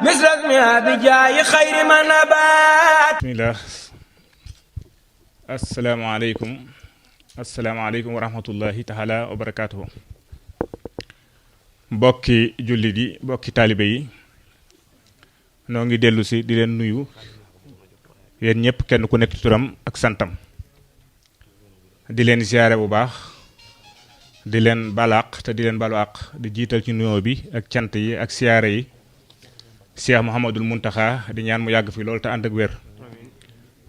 مثل اسمها بجاي خير من نبات. bismillah. asalaamaaleykum wa rahmatullahi taala wa barakaatuhu. mbokki jullit yi mbokki taalibe yi noo ngi dellu si di leen nuyu yéen ñëpp kenn ku nekk ci turam ak santam di leen siyaare bu baax di leen balaq te di leen balu àq di jiital ci nuyoo bi ak cant yi ak siyaare yi Cheikh Mouhamadul Muntaxa di ñaan mu yàgg fi loolu te ànd ak wér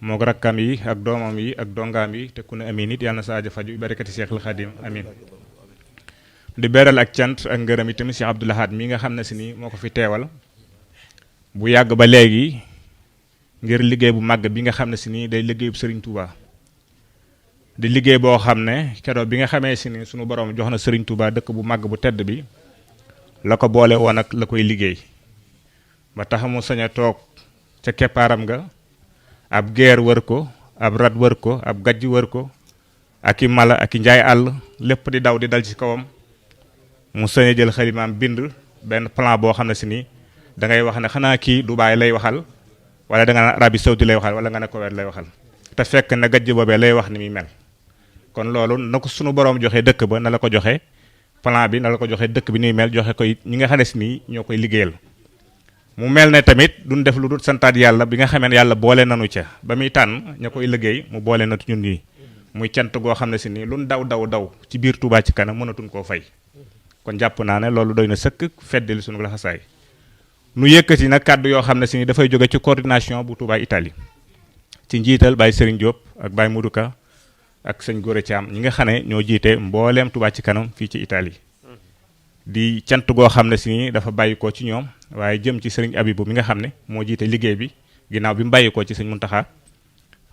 moo ko rakkam yi ak doomam yi ak dongaam yi te ku ne amin it yàlla na sa aajo faju barakati Cheikhul Xadim amin di beral ak cant ak ngërëm yi tamit Cheikh Abdoul Ahad mi nga xam ne si ni moo ko fi teewal bu yàgg ba léegi ngir liggéey bu màgg bi nga xam ne si ni day liggéeyub Serigne Touba di liggéey boo xam ne keroog bi nga xamee si ni sunu borom jox na Serigne Touba dëkk bu màgg bu tedd bi la ko boole woon ak la koy liggéey ba tax mu sañ a toog ca keppaaram nga ab geer wër ko ab rat wër ko ab gajj wër ko ak i mala ak i njaay àll lépp di daw di dal ci kawam mu sañ a jël xalimaam bind benn plan boo xam ne si ni da ngay wax ne xanaa kii Dubaay lay waxal wala da nga ne Arabie Saoudite lay waxal wala nga ne Koweït lay waxal te fekk na gajj boobee lay wax ni muy mel kon loolu na ko sunu borom joxe dëkk ba na la ko joxe plan bi na la ko joxe dëkk bi ni muy mel joxe ko it ñi nga xam ne si nii ñoo koy liggéeyal mu mel ne tamit duñ def lu dul santaat yàlla bi nga xamee ne yàlla boole nanu ca ba muy tànn ña koy liggéey mu boole na ñun ñii muy cant goo xam ne si nii luñ daw ci biir Touba ci kanam mënatuñ koo fay kon jàpp naa ne loolu doy na sëkk feddali sunu laxasaay nu yëkkati nag kàddu yoo xam ne si ni dafay jóge ci coordination bu Touba Italie ci njiital Baye Serigne Diop ak Baye Moudouka ak sëñ Gora Thiam ñi nga xam ne ñoo jiite mbooleem Touba ci kanam fii ci Italie di cant goo xam ne si ni dafa bàyyi ko ci ñoom waaye jëm ci sëriñ Abibu mi nga xam ne moo jiite liggéey bi ginnaaw bi mu bàyyi ko ci sëñ Muntaxa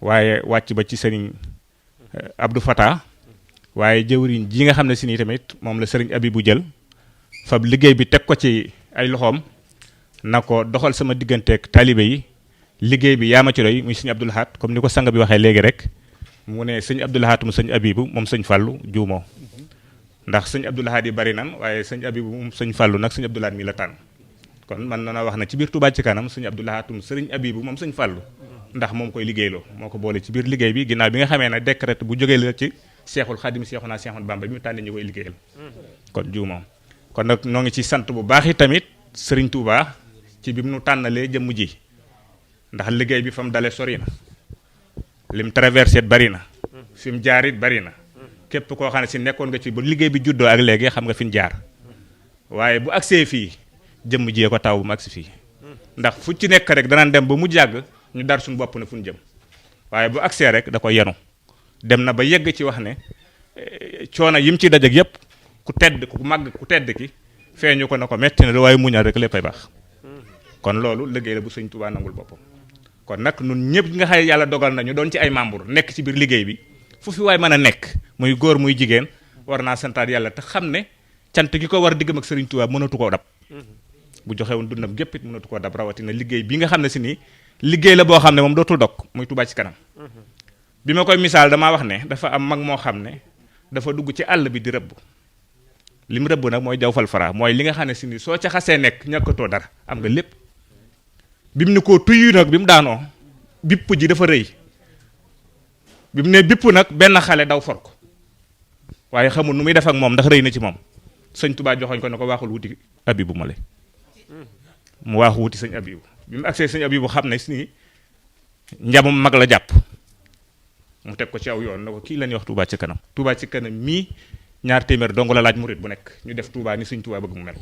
waaye wàcc ba ci sëriñ Abdou Fata waaye jëwriñ ji nga xam ne si ni tamit moom la sëriñ Abibu jël fab liggéey bi teg ko ci ay loxoom na ko doxal sama digganteeg taalibe yi liggéey bi yaa ma ci doy muy sëñ Abdoul Ahad comme ni ko sang bi waxee léegi rek mu ne sëñ Abdoul Ahad mu sëñ Abibu moom sëñ Fàllu juumoo ndax sëñ Abdoul Ahad yi bari nan waaye sëñ Abibu moom sëñ Fàllu nag sëñ Abdoul Ahad mi la tànn kon man na wax na ci biir Touba ci kanam sëñ Abdoul Ahad sëriñ Abibu moom sëñ Fàllu ndax moom koy liggéeyloo moo ko boole ci biir liggéey bi ginnaaw bi nga xamee ne décret bu jógee la ci Seexul Xadim Seexuna Seexul Bamba bi mu tànnee ñu koy liggéeyal kon juumoo kon nag noo ngi ci sant bu baax yi tamit sëriñ Touba ci bi mu nu tànnalee jëmm ji ndax liggéey bi fa mu dalee sori na lim traversé bari na fi mu jaar it bari na képp koo xam ne si nekkoon nga ci ba liggéey bi juddoo ak léegi xam nga fi ñu jaar waaye bu agsee fii jëmm jiyee ko taw bu mu agsi fii ndax fu ci nekk rek danaan dem ba mu jàgg ñu dar suñu bopp ne fu ñu jëm waaye bu agsee rek da ko yenu dem na ba yegg ci wax ne coono yim ci dajeg yépp ku tedd ku màgg ku tedd ki feeñu ko na ko metti na waaye muñal rek léppay baax kon loolu liggéey la bu sëñ Tuubaa nangul boppam kon nag nun ñëpp nga xëy yàlla dogal na ñu doon ci ay membre nekk ci biir liggéey bi fu fi waay mën a nekk muy góor muy jigéen war naa santaat yàlla te xam ne cant gi ko war diggam ak Sëriñ Tuubaa mënatu koo dab bu joxe woon dundam gépp it mënatu koo dab rawatina liggéey bi nga xam ne si nii liggéey la boo xam ne moom dootul dog muy Touba ci kanam bi ma koy misaal damaa wax ne dafa am mag moo xam ne dafa dugg ci àll bi di rëbb li mu rëbb nag mooy jaw fal fara mooy li nga xam ne si nii soo ca xasee nekk ñàkkatoo dara am nga lépp bi mu ne koo tuyyu nag bi mu daanoo bipp ji dafa rëy bi mu ne bipp nag benn xale daw for ko waaye xamul nu muy def ak moom ndax rëy na ci moom sëñ Touba joxoñ ko ne ko waaxul wuti Abibu ma le mu waaxu wuti sëñ Abibu bi mu agsee sëñ Abibu xam ne si nii njamam mag la jàpp mu teg ko ci aw yoon na ko kii la ñuy wax Touba ci kanam Touba ci kanam mii 2 téeméer dong la laaj murit bu nekk ñu def Touba ni sëñ Touba bëgg mu mel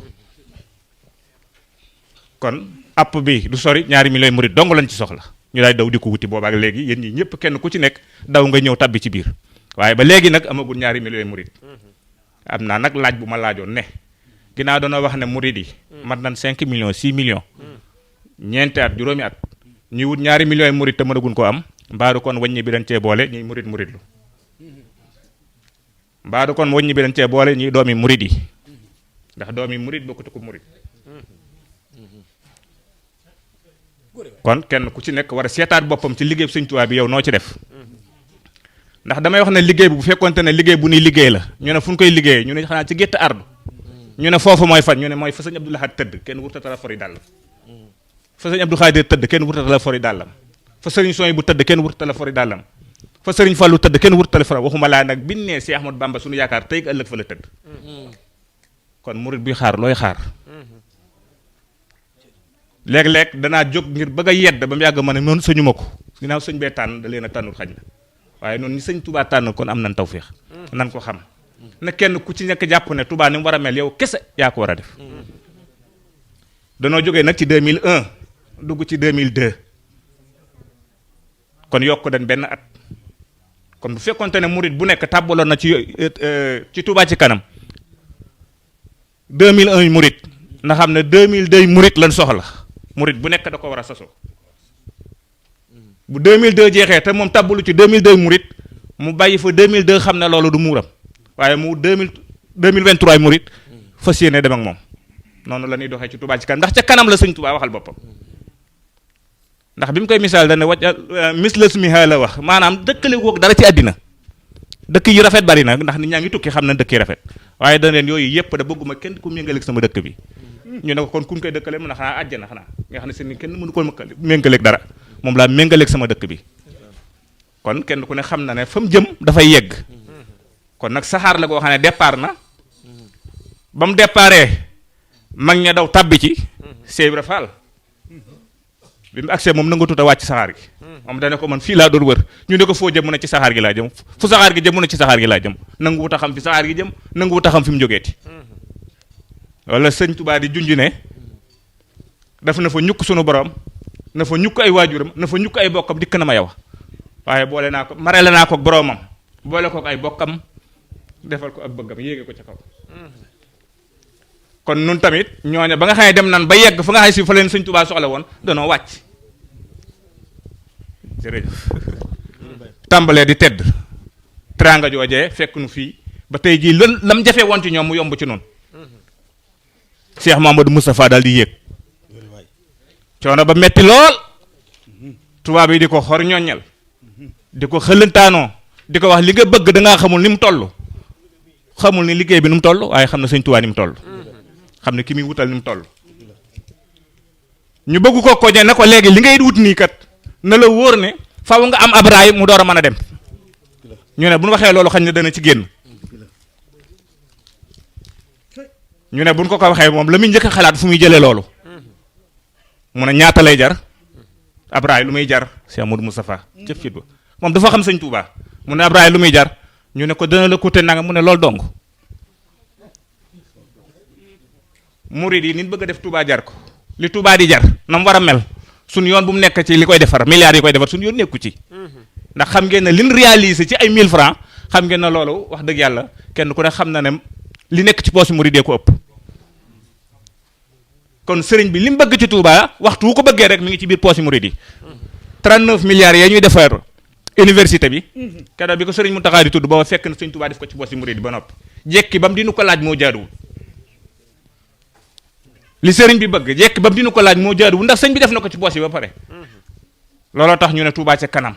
kon app bi du sori 2 millions murit dong lañ ci soxla ñu daay daw di ko wuti boobaak léegi yéen ñi ñëpp kenn ku ci nekk daw nga ñëw tabbi ci biir waaye ba léegi nag amagul 2 millions murit am naa nag laaj bu ma laajoon ne ginnaaw doona wax ne murit yi mat nañ 5 millions 6 millions ñeenti at juróomi at ñuy wut 2 millions murit te mënagun ko am mbaadu kon wàññi bi dañ cee boole ñuy murit lu mbaadu kon wàññi bi dañ cee boole ñuy doomi murit yi ndax doomi murit bokkut ko murit kon kenn ku ci nekk war a seetaat boppam ci liggéey Sëñ Tuubaa bi yow noo ci def ndax damay wax ne liggéey bu fekkonte ne liggéey bu nuy liggéey la ñu ne fu ñu koy liggéeyee ñu ne xanaa ci gétt ardu ñu ne foofu mooy fan ñu ne mooy fa Sëñ Abdoul Ahad tëdd kenn wurta tara fori dàll fa sëñ Abdou Khadir tëdd kenn wurta la fori dàllam fa sëriñ Soy bu tëdd kenn wurta la fori dàllam fa sëriñ Fallu tëdd kenn wurta la fori waxuma laa nag biñ nee Cheikh Ahmadou Bamba suñu yaakaar tey ëllëg fa la tëdd kon murit bi xaar looy xaar léeg-léeg danaa jóg ngir bëgg a yedd ba mu yàgg ma ne noonu sëñu ma ko ginnaaw sëñ bee tànn da leen a tànnul xañ na waaye noonu ñi sëñ Touba tànn kon am nañ tawféex nan ko xam na kenn ku ci nekk jàpp ne Touba ni mu war a mel yow kese yaa ko war a def danoo jógee nag ci 2001 dugg ci 2002 kon yokk dañ benn at kon bu fekkonte ne murit bu nekk tàbbaloon na ci Touba ci kanam 2001 murit na xam ne 2002 murit lañ soxla murit bu nekk da ko war a sasoo bu 2002 jeexee te moom tàbbalu ci 2002 murit mu bàyyi fa 2002 xam ne loolu du muuram waaye mu 2023 murit fas yéene dem ak moom noonu la ñuy doxee ci Touba ci kanam ndax ca kanam la sëñ Touba waxal boppam ndax bi mu koy misaal dañ ne wàcc mislasmiha la wax maanaam dëkkale woog dara ci àddina dëkk yi rafet bari na ndax nit ñaa ngi tukki xam na dëkk yi rafet waaye dañ leen yooyu yëpp da bëgguma kenn ku méngaleeg sama dëkk bi ñu ne ko kon kuñ koy dëkkale mën a xanaa àjjana xanaa nga xam ne seen kenn mënu ko méngaleeg dara moom laa méngaleeg sama dëkk bi kon kenn ku ne xam na ne fa mu jëm dafay yegg kon nag saxaar la goo xam ne départ na ba mu départee mag ña daw tabbi ci Cheikh Ibra Fall bi mu agsee moom nanga tuta wàcc saxaar gi moom dane ko man fii laa doon wër ñu ne ko foo jëm mu ne ci saxaar gi laa jëm fu saxaar gi jëm mu ne ci saxaar gi laa jëm nangu wut a xam fi saxaar gi jëm nangu wut a xam fi mu jógeeti wala sëñ Touba di junj ne daf na fa ñukk sunu borom na fa ñukk ay waajuram na fa ñukk ay bokkam dikk na ma yow waaye boole naa ko marale naa ko ak boromam boole ko ak ay bokkam defal ko ak bëggam yéege ko ca kaw kon nun tamit ñooña ba nga xam ne dem nan ba yegg fa nga xam si fa leen sëñ Touba soxla woon danoo wàcc jërëjëf tàmbalee di tedd teraanga joojee fekk nu fii ba tey jii lam jafe woon ci ñoom mu yomb ci noonu Cheikh Mamadou Moustapha daal di yéeg coono ba metti lool tubaab yi di ko xor ñoññal di ko xëlantaanoo di ko wax li nga bëgg da ngaa xamul ni mu toll xamul ni liggéey bi ni mu toll waaye xam na sëñ Touba ni mu toll xam ne ki muy wutal ni mu toll ñu bëgg ko koñe ne ko léegi li ngay wut nii kat na la wóor ne faaw nga am ab raay mu door a mën a dem ñu ne bu ñu waxee loolu xañ na dana ci génn ñu ne bu ñu ko waxee moom la muy njëkk a xalaat fu muy jëlee loolu mu ne ñaata lay jar ab raay lu muy jar Cheikh Amadou Moustapha jëf fit ba moom dafa xam sëñ Touba mu ne ab raay lu muy jar ñu ne ko dana la coûter nanga mu ne loolu dong murid yi nit bëgg a def Touba jar ko li Touba di jar na mu war a mel suñu yoon bu mu nekk ci li koy defar milliards yi koy defar suñu yoon nekku ci ndax xam ngeen ne liñ réalisé ci ay 1000 francs xam ngeen ne loolu wax dëgg yàlla kenn ku ne xam na ne li nekk ci poche murid ko ëpp kon sëriñ bi li mu bëgg ci Touba waxtu wu ko bëggee rek mi ngi ci biir poche murid yi 39 milliards yee ñuy defar université bi keroog bi ko sëriñ Mountakha di tudd booba fekk na sëriñ Touba def ko ci poche murid ba noppi jekki ba mu dinu ko laaj moo jaaduwul li sëriñ bi bëgg jekki ba mu dinu ko laaj moo jaaduwul ndax sëñ bi def na ko ci poche ba pare looloo tax ñu ne Touba ca kanam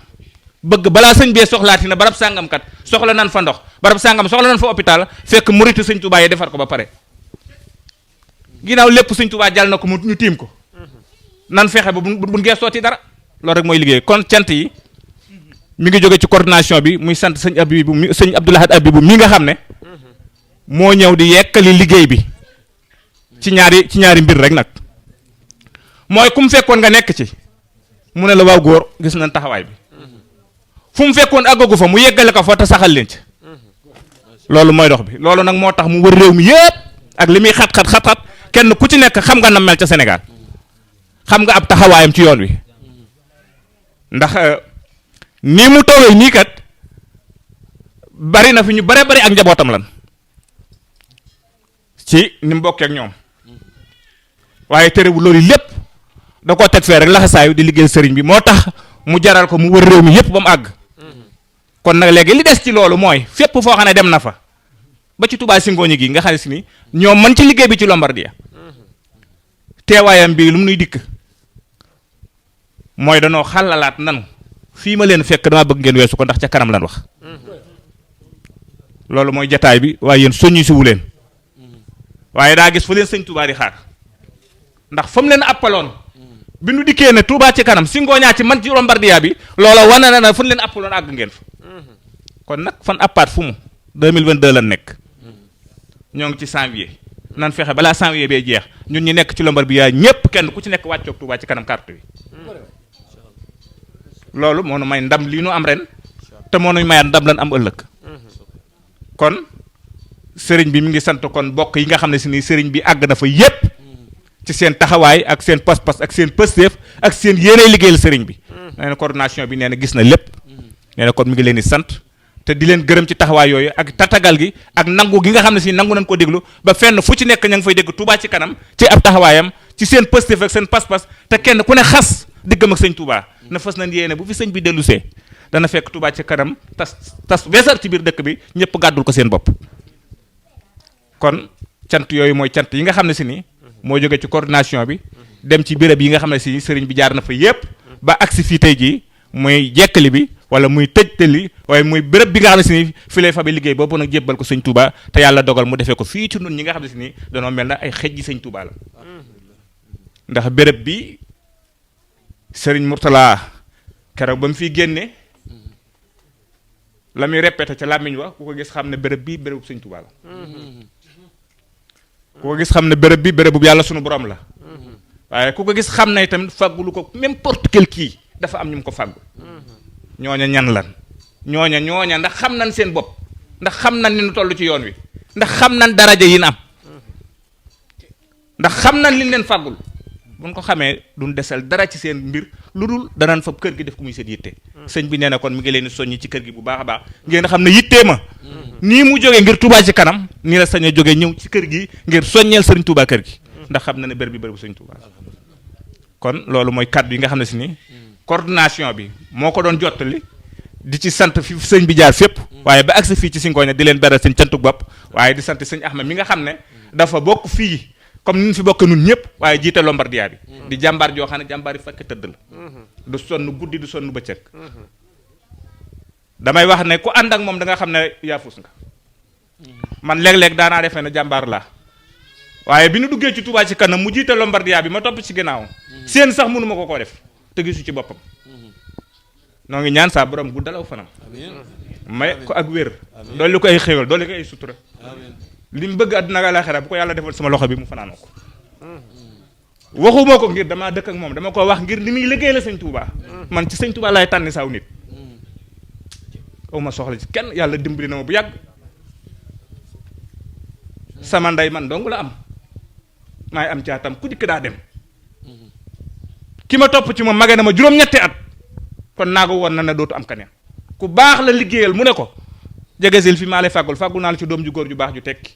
bëgg balaa sëñ bee soxlaati na barab sàngam kat soxla nan fa ndox barab sàngam soxla nan fa hôpital fekk muritu sëñ Touba yi defar ko ba pare ginnaaw lépp sëñ Touba jàll na ko mu ñu tiim ko nan fexe ba bu geestooti dara loolu rek mooy liggéey kon cant yi mi ngi jóge ci coordination bi muy sant sëñ Abibou mi sëñ Abdou Lahad Abibou mi nga xam ne moo ñëw di yekkali liggéey bi ci ñaari mbir rek nag mooy ku mu fekkoon nga nekk ci mu ne la waaw góor gis nañ taxawaay bi fu mu fekkoon àggagu fa mu yeggale ko fa te saxal leen ci loolu mooy dox bi loolu nag moo tax mu wër réew mi yépp ak li muy xat-xat kenn ku ci nekk xam nga na mel ca Sénégal xam nga ab taxawaayam ci yoon wi ndax nii mu toowee nii kat bari na fi ñu bare bari ak njabootam lan ci ni mu bokkee ak ñoom waaye terewul loolu lépp da koo teg fee rek laxasaayu di liggéey sëriñ bi moo tax mu jaral ko mu wër réew mi yépp ba mu àgg kon nag léegi li des ci loolu mooy fépp foo xam ne dem na fa ba ci Touba Singoñi gi nga xam ne si ni ñoom man ci liggéey bi ci Lombardia teewaayam bi lu mu nuy dikk mooy danoo xàllalaat nanu fii ma leen fekk dama bëgg ngeen weesu ko ndax ca kanam lan wax loolu mooy jataay bi waaye yéen soññu si wu leen waaye daa gis fa leen sëñ Touba di xaar ndax fa mu leen appaloon bi nu dikkee ne Touba ci kanam si ngooñaa ci man ci Lombardia bi loola wane na fu ñu leen appaloon àgg ngeen fa kon nag fan appaat fu mu 2022 la nekk ñoo ngi ci janvier nan fexe balaa janvier bee jeex ñun ñi nekk ci Lombardia ñépp kenn ku ci nekk wàccoog Touba ci kanam carte bi loolu moo nu may ndam lii nu am ren te moo nu mayaat ndam lan am ëllëg kon sëriñ bi mi ngi sant kon bokk yi nga xam ne si nii sëriñ bi àgg na fa yépp ci seen taxawaay ak seen pas-pas ak seen pësteef ak seen yéenay liggéeyal sëriñ bi nee na coordination bi nee na gis na lépp nee na kon mi ngi leen di sant te di leen gërëm ci taxawaay yooyu ak tatagal gi ak nangu gi nga xam ne si nangu nañ ko déglu ba fenn fu ci nekk ña ngi fay dégg Touba ci kanam ci ab taxawaayam ci seen pësteef ak seen pas-pas te kenn ku ne xas diggam ak sëñ Touba na fas nañ yéene bu fi sëñ bi dellusee dana fekk Touba ci kanam tas weesar ci biir dëkk bi ñëpp gàddul ko seen bopp kon cant yooyu mooy cant yi nga xam ne si ni moo jóge ci coordination bi dem ci béréb yi nga xam ne si sëriñ bi jaar na fa yépp ba agsi fii tey jii muy jekkali bi wala muy tëjtali waaye muy béréb bi nga xam ne si ni fi lay fa bi liggéey boobu nag jébbal ko sëñ Touba te yàlla dogal mu defee ko fii ci nun ñi nga xam ne si ni danoo mel na ay xej ji sëñ Touba la ndax béréb bi sëriñ Mourtala keroog ba mu fiy génne la muy répété ca làmmiñ wa ku ko gis xam ne béréb bi bérébu sëñ Touba la ku ko gis xam ne béréb bi béréb bu yàlla sunu borom la waaye ku ko gis xam ne itam fàggulu ko n'importe quel kii dafa am ñu mu ko fàggu ñooña ñan lan ñooña ndax xam nañ seen bopp ndax xam nañ ni nu toll ci yoon wi ndax xam nañ daraja yi am ndax xam nañ liñ leen fàggul buñ ko xamee duñ desal dara ci seen mbir lu dul danaan fab kër gi def ko muy seen yitte sëñ bi nee na kon mi ngi leen di soññi ci kër gi bu baax a baax ngeen xam ne yittee ma nii mu jógee ngir Touba ci kanam nii la sañ a jógee ñëw ci kër gi ngir soññeel sëriñ Touba kër gi ndax xam na ne bër bi bër bu sëriñ Touba kon loolu mooy kàddu yi nga xam ne si ni coordination bi moo ko doon jottali di ci sant fi sëñ bi jaar fépp waaye ba agsi fii ci Singoña di leen beral seen cantuk bopp waaye di sant sëñ Ahmed mi nga xam ne dafa bokk fii comme ni ñu fi bokk nun ñëpp waaye jiite Lombardia bi di jàmbaar joo xam ne jàmbaar yi fakk tëdd la du sonn guddi du sonn bëccëg damay wax ne ku ànd ak moom da nga xam ne yaafus nga man léeg-léeg daanaa defee ne jàmbaar laa waaye bi nu duggee ci Touba ci kanam mu jiite Lombardia bi ma topp ci ginnaawam seen sax mënu ma ko koo def te gisu ci boppam noo ngi ñaan saa borom guddalaw fanam may ko ak wér dolli ko ay xéewal dolli ko ay sutura li mu bëgg àdduna ak àllaaxira bu ko yàlla defal sama loxo bi mu fanaanoo ko waxuma ko ngir damaa dëkk ak moom dama ko wax ngir li muy liggéey la sëñ Touba man ci sëñ Touba laay tànni saw nit aw ma soxla ci kenn yàlla dimbali na ma bu yàgg sama ndey man dong la am maay am caatam ku dikk daa dem ki ma topp ci moom mage na ma juróom-ñetti at kon naago woon na ne dootu am kaneen ku baax la liggéeyal mu ne ko jegesil fi maa lay fàggul naa la ci doom ju góor ju baax ju tekki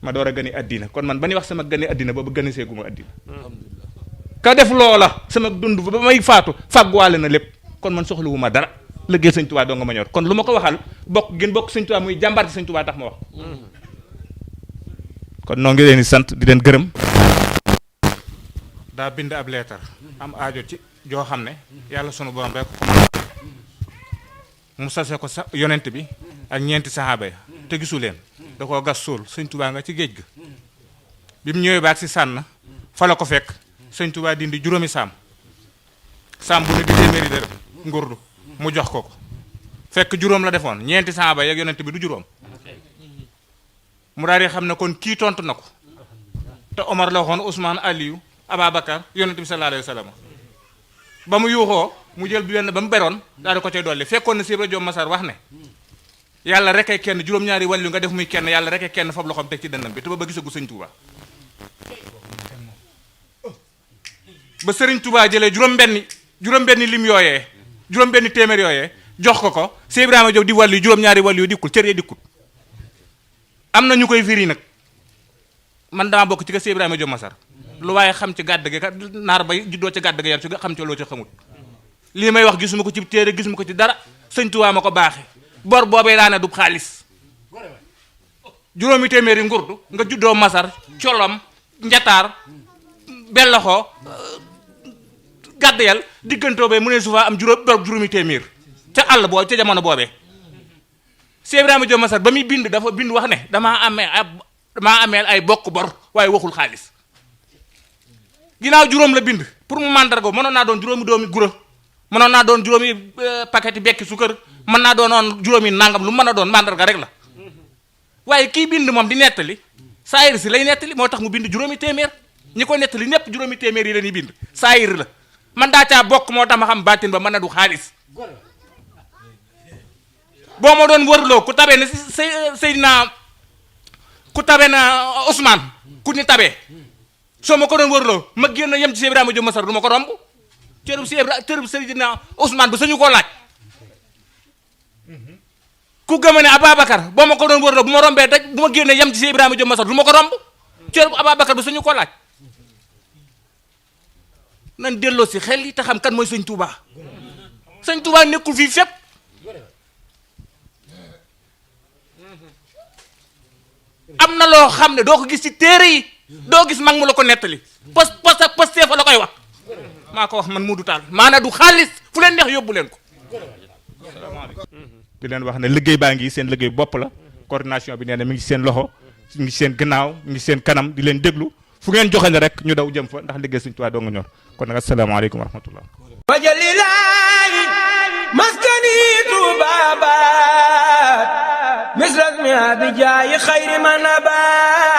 ma door a gëni àddina kon man ba ñuy wax sama gëni àddina boobu gëni seeguma àddina ka def loola sama dund ba may faatu fàgguwaale na lépp kon man soxlawu ma dara liggéey sëñ Touba doo nga ma ñor kon lu ma ko waxal bokk gën bokk sëñ Touba muy jàmbaar ci sëñ Touba tax ma wax kon noo ngi leen di sant di leen gërëm daa bind ab leetar am aajo ci joo xam ne yàlla sunu borom rek ko mu sase ko sa yonent bi ak ñeenti saxaaba ya te gisu leen da koo gas suul sëñ Touba nga ci géej ga bi mu ñëwee baag si sànn fa la ko fekk sëñ Touba dindi juróomi saam bu ne di téeméeri dërëm ngurdu mu jox ko fekk juróom la defoon ñeenti saxaaba ya ak yonent bi du juróom mu daal di xam ne kon kii tontu na ko te Omar la waxoon Ousmane Aliou Ababacar yonent bi sallallahu alayhi wa sallam ba mu yuuxoo mu jël bi wenn ba mu beroon daal di ko cay dolli fekkoon na si rajo Masar wax ne yàlla rek ay kenn juróom-ñaari wàllu nga def muy kenn yàlla rek ay kenn fab loxoom teg ci dënnam bi te ba gisagu sëñ Touba ba sëriñ Touba jëlee juróom-benni lim yooyee juróom-benni téeméer yooyee jox ko si Ibrahima Diop di wàllu juróom-ñaari wàllu yu dikkul cër yi dikkul am na ñu koy firi nag man dama bokk ci ka si Ibrahima Diop Masar lu waaye xam ci gàdd gi naar ba juddoo ci gàdd gi yar ci xam ci loo ci xamut lii may wax gisuma ko ci téere gisuma ko ci dara sëñ Touba ma ko baaxe bor boobee daane du xaalis juróomi téeméeri ngurdu nga juddoo Masar colom njataar bellaxoo gàdd yal diggantoo bee mu ne su fa am juróomi téeméer ca àll boobu ca jamono boobee Cheikh Ibrahima Diop Masar ba muy bind dafa bind wax ne damaa ameel ay bokk bor waaye waxul xaalis ginnaaw juróom la bind pour mu mandargo mënoon naa doon juróomi doomi gura mënoon naa doon juróomi paquet bekki sukkër mën naa doonoon juróomi nangam lu mën a doon mandarga rek la waaye kii bind moom di nettali saayir si lay nettali moo tax mu bind juróomi téeméer ñi ko nettali ñëpp juróomi téeméer yi la ñuy bind saayir la man daa caa bokk moo tax ma xam baatin ba mën na du xaalis boo ma doon wërloo ku tabee ne Seydina ku tabe na Ousmane ku ni tabee soo ma ko doon wërloo ma génn yem ci Cheikh Ibrahima Diop Masar du ma ko romb cërub Seydina Ousmane ba sañu koo laaj ku gëma ne Ababacar boo ma ko doon wërloo bu ma rombee daj bu ma génnee yem ci Cheikh Ibrahima Diop Masar du ma ko romb cërub Ababacar ba sañu koo laaj nan delloo si xel yi te xam kan mooy sëñ Touba sëñ Touba nekkul fii fépp am na loo xam ne doo ko gis ci téere yi doo gis mag mu la ko nettali poste fa la koy wax maa ko wax man Modou Tall maanaam du xaalis fu leen neex yóbbu leen ko. di leen wax ne liggéey baa ngi seen liggéey bopp la coordination bi nee na mi ngi seen loxo mi ngi seen gannaaw mi ngi seen kanam di leen déglu fu ngeen joxe la rek ñu daw jëm fa ndax liggéey Sëñ Tuubaa doo nga ñor kon nag asalaamaaleykum wa rahmatullah. wajalilaayi maskani tuubaabaat misras mi abijaayi xayri man abaat